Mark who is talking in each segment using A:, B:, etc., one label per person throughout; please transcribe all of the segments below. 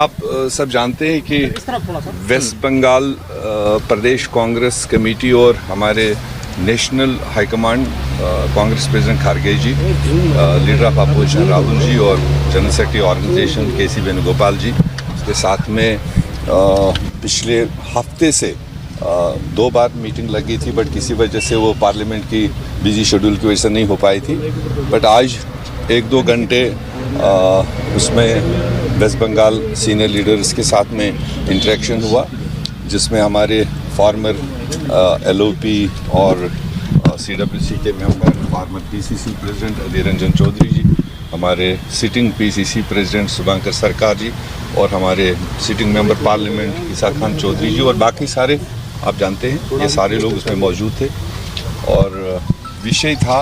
A: आप सब जानते हैं कि वेस्ट बंगाल प्रदेश कांग्रेस कमेटी और हमारे national high command Congress president Kharge ji, leader of opposition Rahul ji और general secretary organisation KC. Venugopal ji के साथ में पिछले हफ्ते से 2 बार मीटिंग लगी थी, बट किसी वजह से वो पार्लियामेंट की बिजी शेड्यूल की वजह से नहीं हो पाई थी। बट आज 1-2 घंटे उसमें वेस्ट बंगाल सीनियर लीडर्स के साथ में इंटरेक्शन हुआ, जिसमें हमारे फॉर्मर LOP और CWC के member, former PCC president Adhir Ranjan Chowdhury ji, हमारे sitting PCC president Subhankar Sarkar ji और हमारे sitting member parliament Isaq Khan Chowdhury ji और बाकी सारे आप जानते हैं ये सारे लोग उसमें मौजूद थे। और विषय था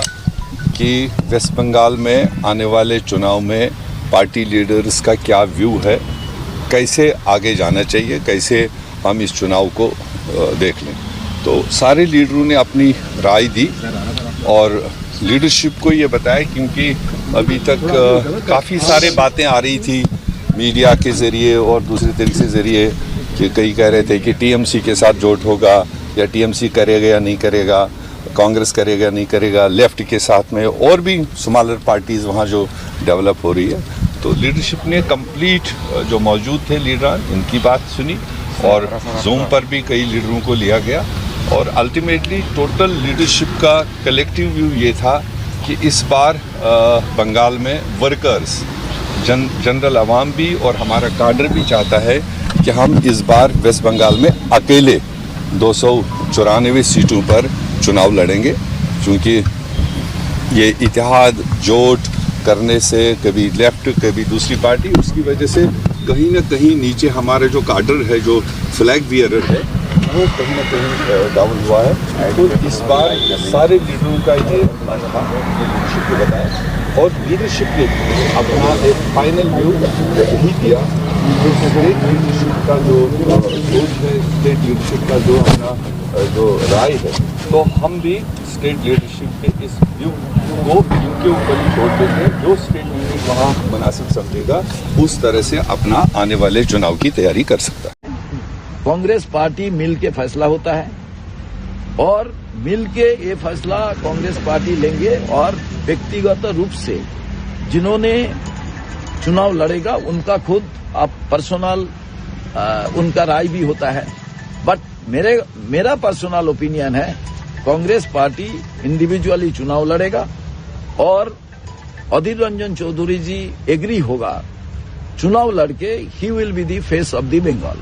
A: कि वेस्ट बंगाल में आने वाले चुनाव में पार्टी लीडर्स का क्या व्यू है, कैसे आगे जाना चाहिए, कैसे हम इस चुनाव को देख लें। तो सारे लीडरों ने अपनी राय दी और लीडरशिप को ये बताया, क्योंकि अभी तक काफ़ी सारे बातें आ रही थी मीडिया के ज़रिए और दूसरे तरीके से ज़रिए कि कई कह रहे थे कि TMC के साथ जोट होगा या TMC करेगा या नहीं करेगा, कांग्रेस करेगा नहीं करेगा, लेफ्ट के साथ में और भी स्मॉलर पार्टीज़ वहाँ जो डेवलप हो रही है। तो लीडरशिप ने कंप्लीट जो मौजूद थे लीडर, इनकी बात सुनी और जूम पर भी कई लीडरों को लिया गया और अल्टीमेटली टोटल लीडरशिप का कलेक्टिव व्यू ये था कि इस बार बंगाल में वर्कर्स, जनरल आवाम भी और हमारा काडर भी चाहता है कि हम इस बार वेस्ट बंगाल में अकेले 294 सीटों पर चुनाव लड़ेंगे, क्योंकि ये इत्तेहाद जोट करने से कभी लेफ्ट कभी दूसरी पार्टी, उसकी वजह से कहीं ना कहीं नीचे हमारा जो काडर है, जो फ्लैग बियरर है, वो कहीं ना कहीं डाउन हुआ है। तो इस बार सारे लीडरों का ये लीडरशिप को बताया और लीडरशिप ने अपना एक फाइनल व्यू यही दिया। स्टेट लीडरशिप का जो सोच है, स्टेट लीडरशिप का जो अपना जो राय है, तो हम भी स्टेट लीडरशिप के इस व्यू को इनके ऊपर ही छोड़ देते हैं। जो स्टेट लीडरशिप वहाँ मुनासिब समझेगा उस तरह से अपना आने वाले चुनाव की तैयारी कर सकता है।
B: कांग्रेस पार्टी मिल के फैसला होता है और मिल के ये फैसला कांग्रेस पार्टी लेंगे और व्यक्तिगत रूप से जिन्होंने चुनाव लड़ेगा उनका खुद आप पर्सनल उनका राय भी होता है। बट मेरा पर्सनल ओपिनियन है कांग्रेस पार्टी इंडिविजुअली चुनाव लड़ेगा और अधीर रंजन चौधरी जी एग्री होगा चुनाव लड़के ही will be the face of the Bengal.